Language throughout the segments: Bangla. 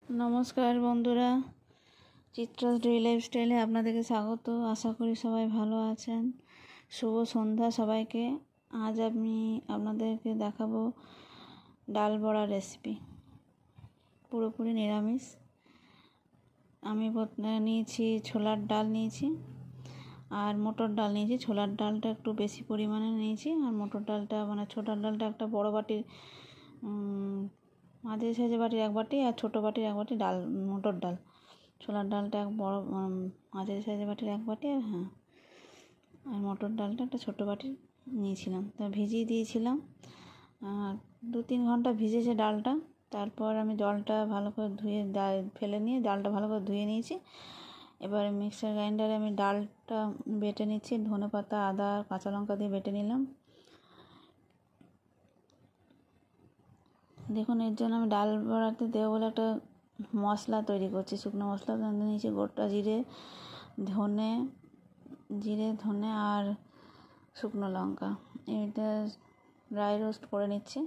নমস্কার বন্ধুরা, চিত্রাস ডেইলি লাইফস্টাইলে আপনাদেরকে স্বাগত। আশা করি সবাই ভালো আছেন। শুভ সন্ধ্যা সবাইকে। আজ আমি আপনাদেরকে দেখাবো ডাল বড়া রেসিপি, পুরোপুরি নিরামিষ। আমি নিয়েছি ছোলার ডাল নিয়েছি আর মটর ডাল নিয়েছি। ছোলার ডালটা একটু বেশি পরিমাণে নিয়েছি আর মটর ডালটা ছোটার ডালটা একটা বড় বাটির মাঝারি সাইজের বাটির এক বাটি আর ছোটো বাটির এক বাটি ডাল, মটর ডাল। ছোলার ডালটা এক বড় মাঝারি সাইজের বাটির এক বাটি আর মটর ডালটা একটা ছোটো বাটির নিয়েছিলাম। তা ভিজিয়ে দিয়েছিলাম, 2-3 ঘন্টা ভিজেছে ডালটা। তারপর আমি জলটা ভালো করে ধুয়ে ফেলে নিয়ে ডালটা ভালো করে ধুয়ে নিয়েছি। এবারে মিক্সার গ্রাইন্ডারে আমি ডালটা বেটে নিচ্ছি। ধনেপাতা, আদা, কাঁচা লঙ্কা দিয়ে বেটে নিলাম। দেখুন, এর জন্য আমি ডাল বড়াতে দেবো বলে একটা মশলা তৈরি করছি, শুকনো মশলা। নিয়েছি গোটা জিরে, ধনে আর শুকনো লঙ্কা। এটা ড্রাই রোস্ট করে নিচ্ছি।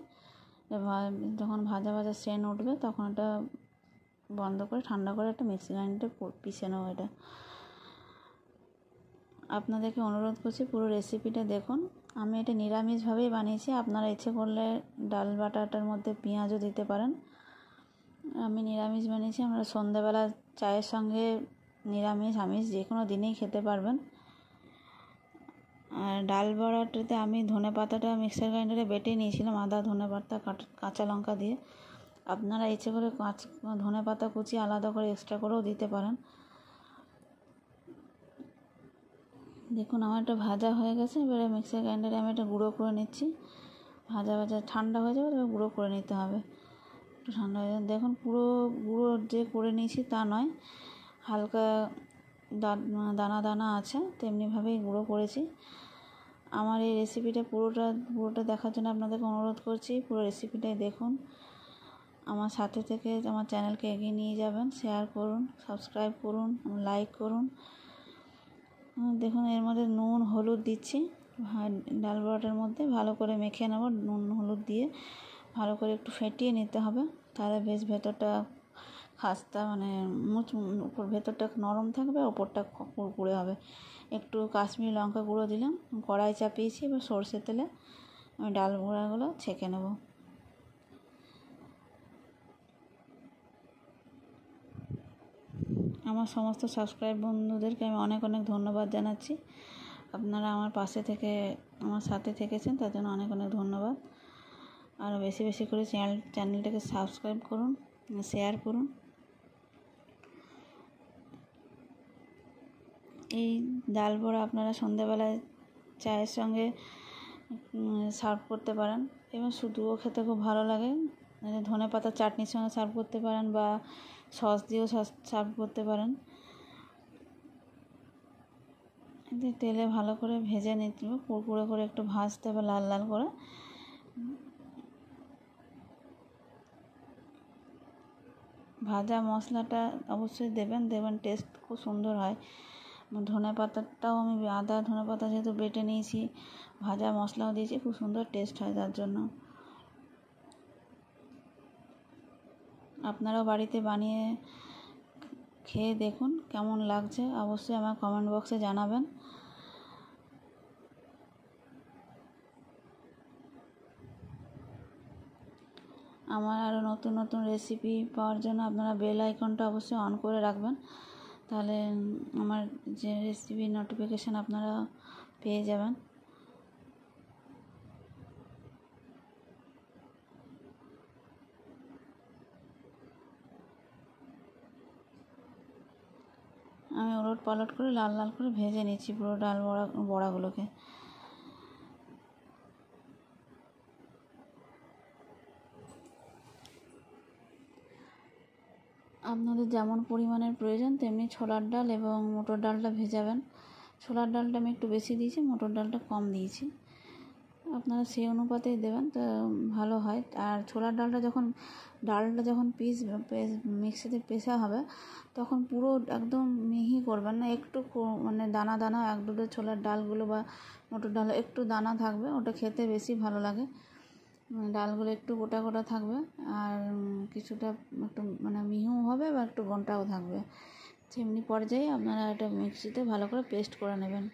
যখন ভাজা ভাজা সেন্ট উঠবে তখন এটা বন্ধ করে ঠান্ডা করে একটা মিক্সি গ্রাইন্ডারে পিষে নেবো। এটা আপনাদেরকে অনুরোধ করছি পুরো রেসিপিটা দেখুন। আমি এটা নিরামিষভাবেই বানিয়েছি। আপনারা ইচ্ছে করলে ডাল বাটাটার মধ্যে পেঁয়াজও দিতে পারেন। আমি নিরামিষ বানিয়েছি। আমরা সন্ধ্যাবেলা চায়ের সঙ্গে নিরামিষ আমিষ যে কোনো দিনেই খেতে পারবেন। আর ডাল বড়াটাতে আমি ধনেপাতাটা মিক্সার গ্রাইন্ডারে বেটে নিয়েছিলাম, আদা, ধনেপাতা, কাঁচা লঙ্কা দিয়ে। আপনারা ইচ্ছে করে ধনেপাতা কুচি আলাদা করে এক্সট্রা করেও দিতে পারেন। দেখুন, আমার একটা ভাজা হয়ে গেছে। এবারে মিক্সার গ্রাইন্ডারে আমি এটা গুঁড়ো করে নিচ্ছি। ভাজা ঠান্ডা হয়ে যাবে, তবে গুঁড়ো করে নিতে হবে। একটু ঠান্ডা হয়ে যাবে। দেখুন, পুরো গুঁড়ো যে করে নিয়েছি তা নয়, হালকা দানা দানা আছে, তেমনিভাবেই গুঁড়ো করেছি। আমার এই রেসিপিটা পুরোটা দেখার জন্য আপনাদেরকে অনুরোধ করছি। পুরো রেসিপিটাই দেখুন। আমার সাথে থেকে আমার চ্যানেলকে এগিয়ে নিয়ে যাবেন। শেয়ার করুন, সাবস্ক্রাইব করুন, লাইক করুন। দেখুন, এর মধ্যে নুন হলুদ দিচ্ছি। ডাল বড়াটার মধ্যে ভালো করে মেখে নেব। নুন হলুদ দিয়ে ভালো করে একটু ফেটিয়ে নিতে হবে। তাহলে বেশ ভেতরটা খাস্তা উপর ভেতরটা নরম থাকবে, ওপরটা কুড়কুড়ে হবে। একটু কাশ্মীরি লঙ্কা গুঁড়ো দিলাম। কড়াই চাপিয়েছি। এবার সরষের তেলে আমি ডাল বড়াগুলো ছেঁকে নেব। আমার সমস্ত সাবস্ক্রাইব বন্ধুদেরকে আমি অনেক অনেক ধন্যবাদ জানাচ্ছি। আপনারা আমার সাথে থেকেছেন, তার জন্য অনেক অনেক ধন্যবাদ। আরও বেশি বেশি করে চ্যানেলটাকে সাবস্ক্রাইব করুন, শেয়ার করুন। এই ডাল বড়া আপনারা সন্ধ্যাবেলায় চায়ের সঙ্গে সার্ভ করতে পারেন এবং শুধুও খেতে খুব ভালো লাগে। ধনেপাতার চাটনির সঙ্গে সার্ভ করতে পারেন বা সস দিয়েও সার্ভ করতে পারেন। তেলে ভালো করে ভেজে নিতে হবে, কুড়কুড়ে করে একটু ভাজতে হবে, লাল লাল করে। ভাজা মশলাটা অবশ্যই দেবেন, টেস্ট খুব সুন্দর হয়। ধনেপাতাটাও আমি আদা ধনেপাতা যেহেতু বেটে নিয়েছি, ভাজা মশলাও দিয়েছি, খুব সুন্দর টেস্ট হয় তার জন্য। আপনারাও বাড়িতে বানিয়ে খেয়ে দেখুন কেমন লাগছে, অবশ্যই আমার কমেন্ট বক্সে জানাবেন। আমার আরও নতুন নতুন রেসিপি পাওয়ার জন্য আপনারা বেল আইকনটা অবশ্যই অন করে রাখবেন, তাহলে আমার যে রেসিপি নোটিফিকেশান আপনারা পেয়ে যাবেন। আমি ওলট পালট করে লাল লাল করে ভেজে নিচ্ছি পুরো ডাল বড়াগুলোকে। আপনাদের যেমন পরিমাণের প্রয়োজন তেমনি ছোলার ডাল এবং মটর ডালটা ভেজাবেন। ছোলার ডালটা আমি একটু বেশি দিয়েছি, মটর ডালটা কম দিয়েছি। আপনারা সেই অনুপাতেই দেবেন, তো ভালো হয়। আর ছোলার ডালটা যখন মিক্সিতে পেশা হবে তখন পুরো একদম মিহি করবেন না, একটু দানা দানা এক দুটো ছোলার ডালগুলো বা মটর ডাল একটু দানা থাকবে, ওটা খেতে বেশি ভালো লাগে। ডালগুলো একটু গোটা গোটা থাকবে আর কিছুটা একটু মানে মিহিও হবে বা একটু গোটাও থাকবে। সেমনি পর্যায়ে আপনারা এটা মিক্সিতে ভালো করে পেস্ট করে নেবেন।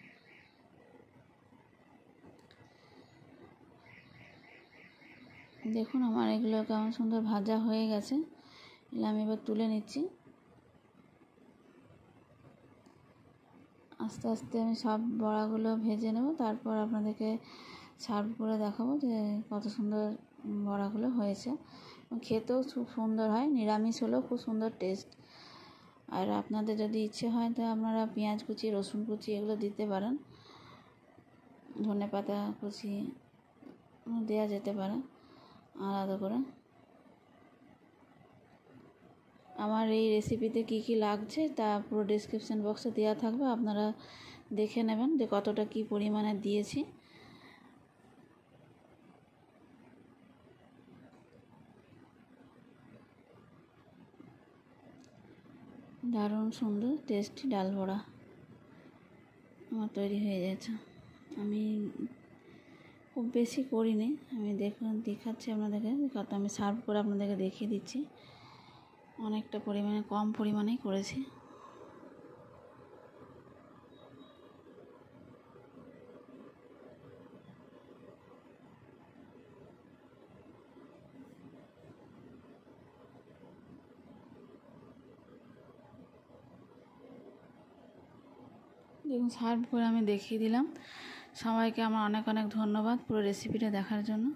দেখুন আমার এগুলো কেমন সুন্দর ভাজা হয়ে গেছে। এগুলো আমি এবার তুলে নিচ্ছি। আস্তে আস্তে আমি সব বড়াগুলো ভেজে নেব, তারপর আপনাদেরকে সার্ভ করে দেখাবো যে কত সুন্দর বড়াগুলো হয়েছে। খেতেও খুব সুন্দর হয়, নিরামিষ হলেও খুব সুন্দর টেস্ট। আর আপনাদের যদি ইচ্ছে হয় তো আপনারা পেঁয়াজ কুচি, রসুন কুচি এগুলো দিতে পারেন, ধনেপাতা কুচি দেওয়া যেতে পারে আলাদা করে। আমার এই রেসিপিতে কি কি লাগছে তা পুরো ডেসক্রিপশন বক্সে দেওয়া থাকবে, আপনারা দেখে নেবেন যে কতটা কি পরিমাণে দিয়েছি। দারুণ সুন্দর টেস্টি ডাল বড়া আমার তৈরি হয়ে গেছে। আমি খুব বেশি করিনি, আমি দেখাচ্ছি আপনাদেরকে, কত আমি সার্ভ করে আপনাদেরকে দেখিয়ে দিচ্ছি। অনেকটা পরিমাণে কম পরিমাণেই করেছি। দেখুন সার্ভ করে আমি দেখিয়ে দিলাম। সবাইকে আমার অনেক অনেক ধন্যবাদ পুরো রেসিপিটা দেখার জন্য।